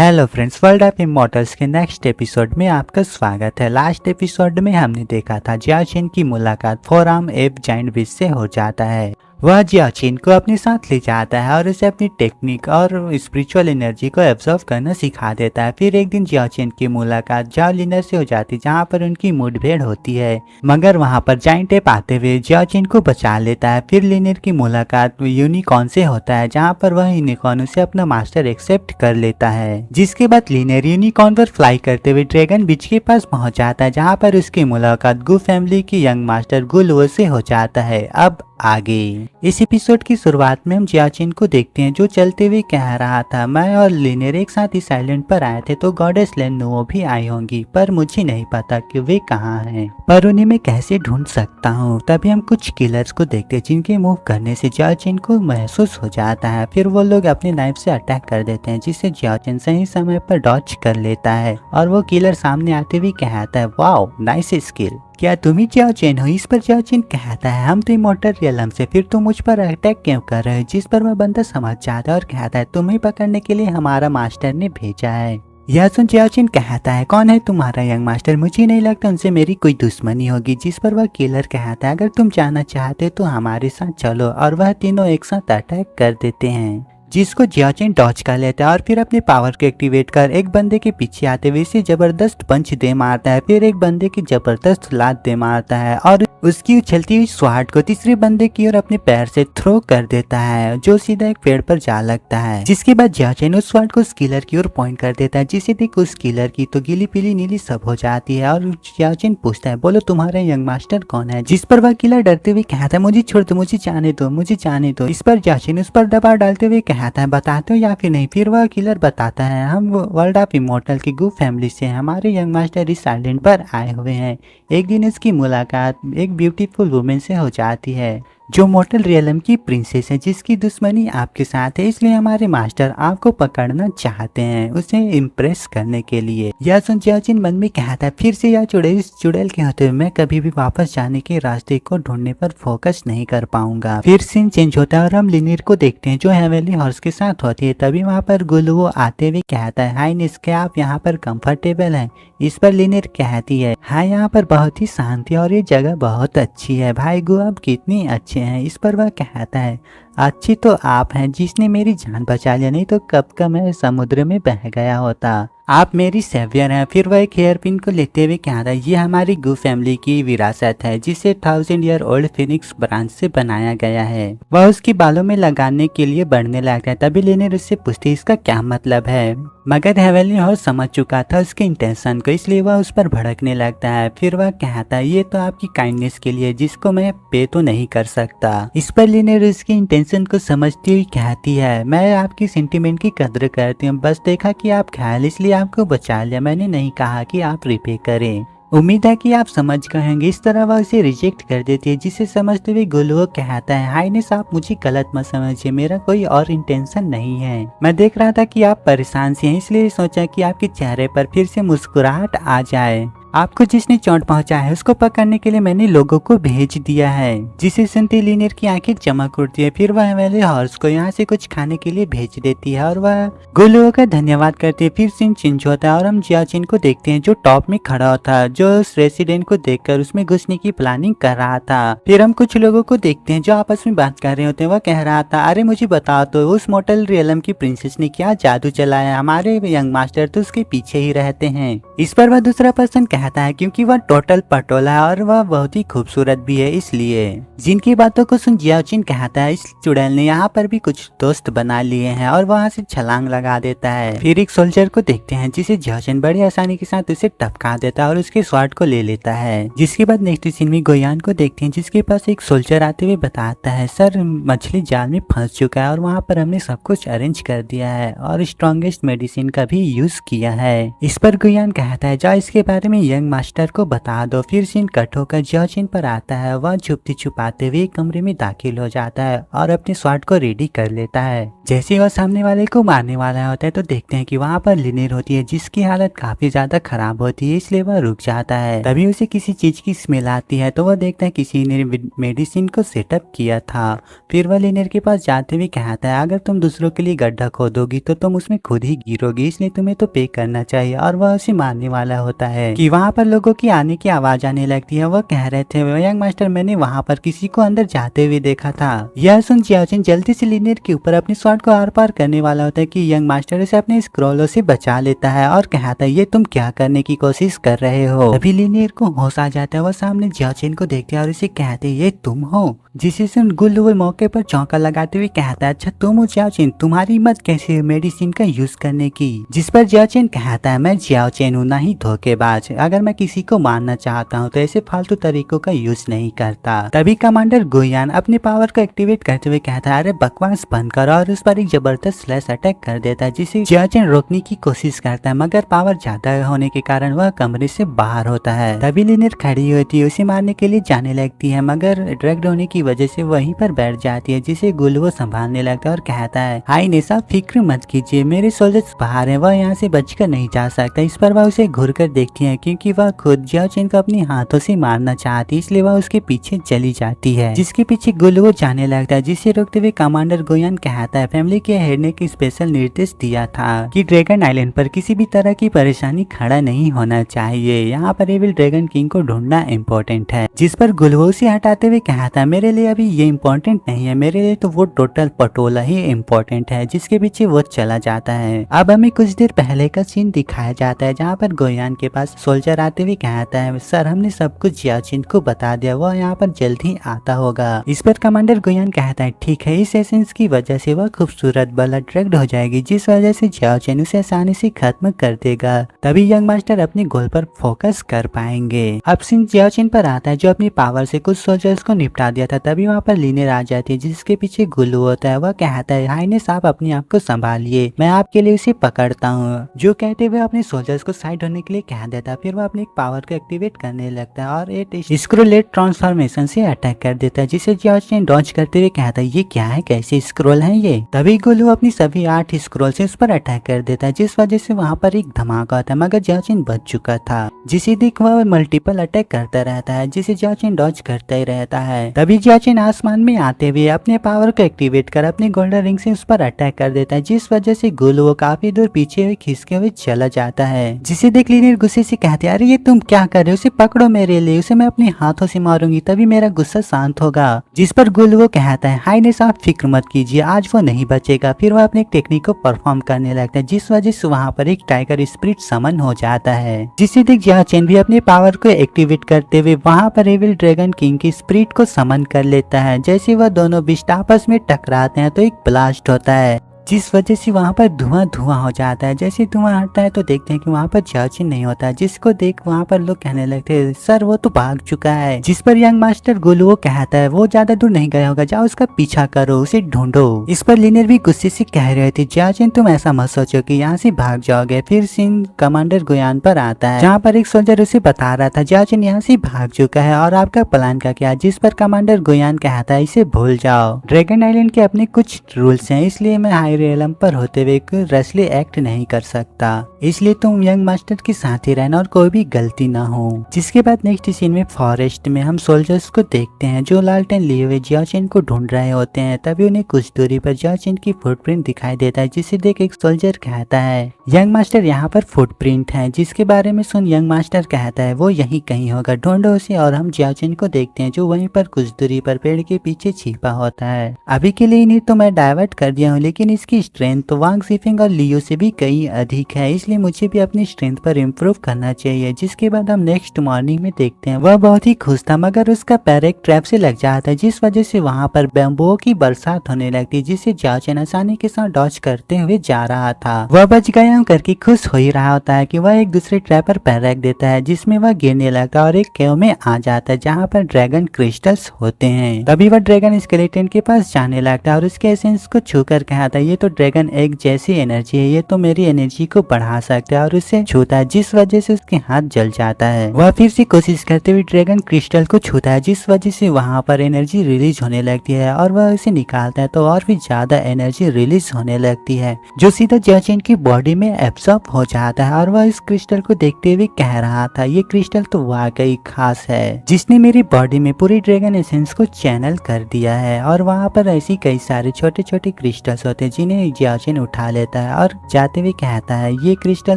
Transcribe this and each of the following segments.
Hello friends, world of immortals के next episode में आपका स्वागत है। लास्ट एपिसोड में हमने देखा था जियाचिन की मुलाकात फोर आर्म एप जाइंट विच से हो जाता है। वह जियाचिन को अपने साथ ले जाता है और उसे अपनी टेक्निक और स्पिरिचुअल एनर्जी को एब्जॉर्व करना सिखा देता है। फिर एक दिन जियाचिन की मुलाकात जाओ लिनर से हो जाती है, जहाँ पर उनकी मुठभेड़ होती है, मगर वहाँ पर जाइंट एप आते हुए जियाचिन को बचा लेता है। फिर लिनर की मुलाकात यूनिकॉर्न से होता है, जहाँ पर वह यूनिकॉर्न उसे अपना मास्टर एक्सेप्ट कर लेता है। जिसके बाद लिनर यूनिकॉर्न पर फ्लाई करते हुए ड्रैगन बीच के पास पहुँच जाता है, जहाँ पर उसकी मुलाकात गू फैमिली की यंग मास्टर गुलवो से हो जाता है। अब आगे इस एपिसोड की शुरुआत में हम जियाचिन को देखते हैं, जो चलते हुए कह रहा था, मैं और लिनर एक साथ इस आइलैंड पर आए थे तो गॉडेस लेनुओ भी आई होंगी, पर मुझे नहीं पता कि वे कहाँ हैं, पर उन्हें मैं कैसे ढूंढ सकता हूँ। तभी हम कुछ किलर्स को देखते हैं, जिनके मूव करने से जियाचिन को महसूस हो जाता है। फिर वो लोग अपने नाइफ से अटैक कर देते हैं, जिससे जियाचिन सही समय पर डॉच कर लेता है और वो किलर सामने आते हुए कहता है, वाओ नाइस स्किल, क्या तुम ही जियाचिन हो? इस पर जियाचिन कहता है, हम तो इमॉर्टल रियलम से, फिर तुम मुझ पर अटैक क्यों कर रहे हो? जिस पर वह बंदा समझ जाता है और कहता है, तुम्हें पकड़ने के लिए हमारा मास्टर ने भेजा है। यह सुन जियाचिन कहता है, कौन है तुम्हारा यंग मास्टर? मुझे नहीं लगता उनसे मेरी कोई दुश्मनी होगी। जिस पर वह किलर कहता है, अगर तुम जाना चाहते तो हमारे साथ चलो, और वह तीनों एक साथ अटैक कर देते हैं, जिसको जियाचिन डॉच कर लेता है और फिर अपने पावर को एक्टिवेट कर एक बंदे के पीछे आते हुए इसे जबरदस्त पंच दे मारता है। फिर एक बंदे की जबरदस्त लात दे मारता है और उसकी उछलती हुई स्वाट को तीसरे बंदे की ओर अपने पैर से थ्रो कर देता है, जो सीधा एक पेड़ पर जा लगता है। जिसके बाद जियाचिन उस स्वाट को उस किलर की ओर पॉइंट कर देता है, जिसे देख उस किलर की तो गीली पीली नीली सब हो जाती है और जियाचिन पूछता है, बोलो तुम्हारा यंग मास्टर कौन है? जिस पर वह किलर डरते हुए कहता है, मुझे छोड़ दो, मुझे जाने दो, मुझे जाने दो। इस पर जियाचिन उस पर दबाव डालते हुए कहता है, बताते हो या फिर नहीं? फिर वह किलर बताता है, हम वर्ल्ड ऑफ इमॉर्टल की गू फैमिली से, हमारे यंग मास्टर इस आइलैंड पर आए हुए हैं। एक दिन इसकी मुलाकात एक ब्यूटीफुल वुमेन से हो जाती है, जो मॉर्टल रियलम की प्रिंसेस है, जिसकी दुश्मनी आपके साथ है, इसलिए हमारे मास्टर आपको पकड़ना चाहते हैं उसे इम्प्रेस करने के लिए। यह सुन जियाचिन मन में कहता है, फिर से यह चुड़ैल के होते हुए मैं कभी भी वापस जाने के रास्ते को ढूंढने पर फोकस नहीं कर पाऊंगा। फिर सीन चेंज होता है और हम लिनर को देखते हैं, जो हेवेली हॉर्स के साथ होती है। तभी वहाँ पर गुलवो आते हुए कहता है, हाइनेस, क्या आप यहाँ पर कंफर्टेबल हैं? इस पर लिनर कहती है, हाँ यहाँ पर बहुत ही शांति और ये जगह बहुत अच्छी है। भाई गु आप कितनी अच्छे हैं? इस पर वह कहता है, अच्छी तो आप हैं जिसने मेरी जान बचा लिया, नहीं तो कब का मैं समुद्र में बह गया होता। आप मेरी सेवियर हैं। फिर वह एक हेयर पिन को लेते हुए कहता है, ये हमारी गू फैमिली की विरासत है, जिसे 1000 ईयर ओल्ड फिनिक्स ब्रांच से बनाया गया है। वह उसकी बालों में लगाने के लिए बढ़ने लगता है। तभी लिनर उससे पूछती, इसका क्या मतलब है? मगर हेवेली हॉर्स समझ चुका था उसके इंटेंशन को, इसलिए वह उस पर भड़कने लगता है। फिर वह कहता है, ये तो आपकी काइंडनेस के लिए, जिसको मैं पे तो नहीं कर सकता। इस पर लिनर उसकी इंटेंशन को समझती हुई कहती है, मैं आपकी सेंटीमेंट की कदर करती हूँ, बस देखा कि आप घायल इसलिए आपको बचा लिया, मैंने नहीं कहा कि आप रिपे करें। उम्मीद है कि आप समझ गए होंगे। इस तरह वह उसे रिजेक्ट कर देती है, जिसे समझते हुए गुलवो कहता है, हाइनेस आप मुझे गलत मत समझिए, मेरा कोई और इंटेंशन नहीं है। मैं देख रहा था कि आप परेशान से हैं, इसलिए सोचा कि आपके चेहरे पर फिर से मुस्कुराहट आ जाए। आपको जिसने चोट पहुंचाया है उसको पकड़ने के लिए मैंने लोगों को भेज दिया है। जिसे सुनते लिनर की आंखें चमक उठती है। फिर वह हेवेली हॉर्स को यहाँ से कुछ खाने के लिए भेज देती है और वह गुलवो का धन्यवाद करती है। फिर सीन चेंज होता है और हम जियाचिन को देखते हैं, जो टॉप में खड़ा था, जो उस रेसिडेंट को देखकर उसमें घुसने की प्लानिंग कर रहा था। फिर हम कुछ लोगों को देखते हैं जो आपस में बात कर रहे होते हैं। वह कह रहा था, अरे मुझे बताओ तो उस मॉर्टल रियलम की प्रिंसेस ने क्या जादू चलाया? हमारे यंग मास्टर तो उसके पीछे ही रहते हैं। इस पर वह दूसरा पर्सन कहता है, क्योंकि वह टोटल पटोला है और वह बहुत ही खूबसूरत भी है, इसलिए। जिनकी बातों को सुन जियाचिन कहता है, इस चुड़ैल ने यहाँ पर भी कुछ दोस्त बना लिए हैं, और वहाँ से छलांग लगा देता है। फिर एक सोल्जर को देखते हैं, जिसे जियाचिन बड़ी आसानी के साथ उसे टपका देता है और उसके स्वाड को ले लेता है। जिसके बाद नेक्स्ट सीन में गोयान को देखते हैं, जिसके पास एक सोल्जर आते हुए बताता है, सर मछली जाल में फंस चुका है और वहाँ पर हमने सब कुछ अरेंज कर दिया है और स्ट्रॉन्गेस्ट मेडिसिन का भी यूज किया है। इस पर गोयान कहता है, जाओ इसके बारे में यंग मास्टर को बता दो। फिर सीन कट होकर जियाचिन पर आता है। वह छुपती छुपाते हुए कमरे में दाखिल हो जाता है और अपने स्वॉर्ड को रेडी कर लेता है। जैसे वह सामने वाले को मारने वाला होता है तो देखते हैं कि वहाँ पर लिनेर होती है जिसकी हालत काफी ज्यादा खराब होती है, इसलिए वह रुक जाता है। तभी उसे किसी चीज की स्मेल आती है तो वह देखता है किसी ने मेडिसिन को सेटअप किया था। फिर वह लिनेर के पास जाते हुए कहता है अगर तुम दूसरों के लिए गड्ढा खोदोगी तो तुम उसमें खुद ही गिरोगी, इसलिए तुम्हें तो पे करना चाहिए। और वह उसे मारने वाला होता है कि वहाँ पर लोगों की आने की आवाज आने लगती है। वह कह रहे थे यंग मास्टर मैंने वहाँ पर किसी को अंदर जाते हुए देखा था। यह सुन जियाचिन जल्दी से लिनेर के ऊपर अपने स्वॉर्ड को आर पार करने वाला होता है कि यंग मास्टर उसे अपने स्क्रॉलों से बचा लेता है और कहता है ये तुम क्या करने की कोशिश कर रहे हो। तभी लिनेर को होश आ जाता है। वह सामने जियाचिन को देखते हैं और उसे कहते हैं ये तुम हो। जिसे सुन गुल्लू मौके पर चौंका लगाते हुए कहता है अच्छा तुम हो जियाचिन, तुम्हारी हिम्मत कैसे है मेडिसिन का यूज करने की। जिस पर जियाचिन कहता है मैं जियाचिन हूँ, ना ही धोखेबाज। अगर मैं किसी को मारना चाहता हूँ तो ऐसे फालतू तरीकों का यूज नहीं करता। तभी कमांडर गोयान अपने पावर को एक्टिवेट करते हुए कहता है अरे बकवास बंद करो, और उस पर एक जबरदस्त स्लैश अटैक कर देता है जिसे जियाचिन रोकने की कोशिश करता है, मगर पावर ज्यादा होने के कारण वह कमरे से बाहर होता है। तभी लिनेर खड़ी होती है, उसे मारने के लिए जाने लगती है, मगर ड्रग्ड होने की वजह से वहीं पर बैठ जाती है, जिसे गुल्लू संभालने लगता है और कहता है हाय नेसा फिक्र मत कीजिए, मेरे सोल्जर्स बाहर हैं, वह यहाँ से बचकर नहीं जा सकता। इस पर वह उसे घूर कर देखती है क्योंकि वह खुद जियाचिन को अपने हाथों से मारना चाहती है, इसलिए वह उसके पीछे चली जाती है, जिसके पीछे गुल्लू जाने लगता है। जिसे रोकते हुए कमांडर गोयान कहता है फैमिली के हेड ने स्पेशल निर्देश दिया था कि ड्रैगन आइलैंड पर किसी भी तरह की परेशानी खड़ा नहीं होना चाहिए, यहाँ पर एविल ड्रैगन किंग को ढूंढना इम्पोर्टेंट है। जिस पर गुल्लू से हटाते हुए कहता है मेरे लिए अभी ये इम्पोर्टेंट नहीं है, मेरे लिए तो वो टोटल पटोला ही इम्पोर्टेंट है, जिसके पीछे वो चला जाता है। अब हमें कुछ देर पहले का सीन दिखाया जाता है जहाँ पर गोयान के पास सोल्जर आते हुए कहता है सर हमने सब कुछ जियाचिन को बता दिया, वो यहाँ पर जल्द ही आता होगा। इस पर कमांडर गोयान कहता है ठीक है, इस एसेंस की वजह से वह खूबसूरत बल अट्रैक्ट हो जाएगी, जिस वजह से जियाचिन उसे आसानी से खत्म कर देगा, तभी यंग मास्टर अपने गोल पर फोकस कर पाएंगे। अब सीन जियाचिन पर आता है जो अपनी पावर से कुछ सोल्जर्स को निपटा दिया था। तभी वहाँ पर लिनेर आ जाती है जिसके पीछे गुल्लू होता है। वह कहता है हाइनेस आप अपने आप को संभालिए, मैं आपके लिए उसे पकड़ता हूँ। जो कहते हुए अपने सोल्जर्स को साइड होने के लिए कह देता है। फिर वह अपने पावर को एक्टिवेट करने लगता है और एक स्क्रोलेट ट्रांसफॉर्मेशन से अटैक कर देता है, जिसे जियाचिन डॉज करते हुए कहता है ये क्या है, कैसे स्क्रोल है ये। तभी गुल्लू अपनी सभी 8 स्क्रोल से उस पर अटैक कर देता है, जिस वजह से वहाँ पर एक धमाका होता है, मगर जियाचिन बच चुका था। जिसे देख वह मल्टीपल अटैक करता रहता है, जिसे जियाचिन डॉज करता ही रहता है। तभी जियाचिन आसमान में आते हुए अपने पावर को एक्टिवेट कर अपने गोल्डन रिंग से उस पर अटैक कर देता है, जिस वजह से गुल्लू काफी दूर पीछे हुए खिसके हुए चला जाता है। जिसे देख लिनेर गुस्से से कहते हैं अरे ये तुम क्या कर रहे हो, उसे पकड़ो मेरे लिए, उसे मैं अपने हाथों से मारूंगी तभी मेरा गुस्सा शांत होगा। जिस पर गुल्लू कहता है हाइनेस आप फिक्र मत कीजिए, आज वो नहीं बचेगा। फिर वह अपने टेक्निक को परफॉर्म करने लगता है, जिस वजह से वहाँ पर एक टाइगर स्पिरिट समन हो जाता है। जिसे देख जियाचिन भी अपने पावर को एक्टिवेट करते हुए वहाँ पर एविल ड्रैगन किंग की स्पिरिट को समन कर लेता है। जैसे वह दोनों बिस्ट आपस में टकराते हैं तो एक ब्लास्ट होता है, जिस वजह से वहाँ पर धुआं धुआं हो जाता है। जैसे धुआं हटता है तो देखते हैं कि वहाँ पर जियाचिन नहीं होता, जिसको देख वहाँ पर लोग कहने लगते हैं सर वो तो भाग चुका है। जिस पर यंग मास्टर गुल्लू कहता है वो ज्यादा दूर नहीं गया होगा, जाओ उसका पीछा करो, उसे ढूंढो। इस पर लिनेर भी गुस्से से कह रहे थे जियाचिन तुम ऐसा मत सोचो कि यहाँ से भाग जाओगे। फिर सीन कमांडर गोयान पर आता है जहाँ पर एक सोल्जर उसे बता रहा था जियाचिन यहाँ से भाग चुका है और आपका प्लान का क्या। जिस पर कमांडर गोयान कहता है इसे भूल जाओ, ड्रैगन आइलैंड के अपने कुछ रूल्स हैं, इसलिए मैं हाई रेलम पर होते हुए कोई रसली एक्ट नहीं कर सकता, इसलिए तुम यंग मास्टर के साथ ही रहना और कोई भी गलती ना हो। जिसके बाद नेक्स्ट सीन में फॉरेस्ट में हम सोल्जर्स को देखते हैं जो लालटेन लिए हुए जियाचिन को ढूंढ रहे होते हैं। तभी उन्हें कुछ दूरी पर जियाचिन की फुटप्रिंट दिखाई देता है, जिसे देख एक सोल्जर कहता है यंग मास्टर यहाँ पर फुटप्रिंट है। जिसके बारे में सुन यंग मास्टर कहता है वो यही कहीं होगा, ढूंढो उसे। और हम जियाचिन को देखते हैं जो वहीं पर कुछ दूरी पर पेड़ के पीछे छिपा होता है। अभी के लिए इन्हें तो मैं डाइवर्ट कर दिया हूँ, लेकिन इसकी स्ट्रेंथ तो वांग जिफिंग और लियो से भी कहीं अधिक है, इसलिए मुझे भी अपनी स्ट्रेंथ पर इम्प्रूव करना चाहिए। जिसके बाद हम नेक्स्ट मॉर्निंग में देखते हैं वह बहुत ही खुश था, मगर उसका पैर एक ट्रैप से लग जाता है, जिस वजह से वहाँ पर बैम्बुओं की बरसात होने लगती है, जिसे जियाचिन आसानी के साथ डॉज करते हुए जा रहा था। वह बच गया हूँ करके खुश हो ही रहा होता है कि वह एक दूसरे ट्रैप पर पैर रख देता है, जिसमें वह गिरने लगता है और एक केव में आ जाता है जहाँ पर ड्रैगन क्रिस्टल्स होते हैं। तभी वह ड्रैगन स्केलेटन के पास जाने लगता है और उसके एसेंस को छूकर कहता है ये तो ड्रैगन एग जैसी एनर्जी है, ये तो मेरी एनर्जी को बढ़ा सकता है, और उसे छूता है जिस वजह से उसके हाथ जल जाता है। वह फिर से कोशिश करते हुए ड्रैगन क्रिस्टल को छूता है, जिस वजह से वहाँ पर एनर्जी रिलीज होने लगती है, और वह उसे निकालता है तो और भी ज्यादा एनर्जी रिलीज होने लगती है, जो सीधा जियाचेन की बॉडी में एब्सॉर्ब हो जाता है। और वह इस क्रिस्टल को देखते हुए कह रहा था, ये क्रिस्टल तो वाकई खास है, जिसने मेरी बॉडी में पूरी ड्रैगन एसेंस को चैनल कर दिया है। और वहाँ पर ऐसी कई सारे छोटे छोटे क्रिस्टल्स होते हैं जिन्हें जियाचेन उठा लेता है और जाते हुए कहता है, ये क्रिस्टल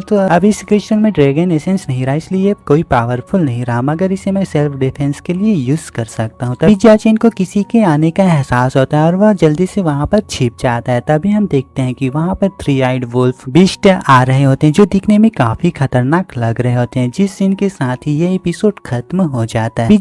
तो अब इस क्रिस्टल में ड्रैगन एसेंस नहीं रहा, इसलिए कोई पावरफुल नहीं रहा, मगर इसे मैं सेल्फ डिफेंस के लिए यूज कर सकता हूँ। तभी जियाचेन को किसी के आने का एहसास होता है और वह जल्दी से वहाँ पर छिप जाता है। तभी हम देखते हैं कि वहाँ पर 3 आइड वुल्फ बीस्ट आ रहे होते हैं, जो दिखने में काफी खतरनाक लग रहे होते हैं, जिस सीन के साथ ही ये एपिसोड खत्म हो जाता है।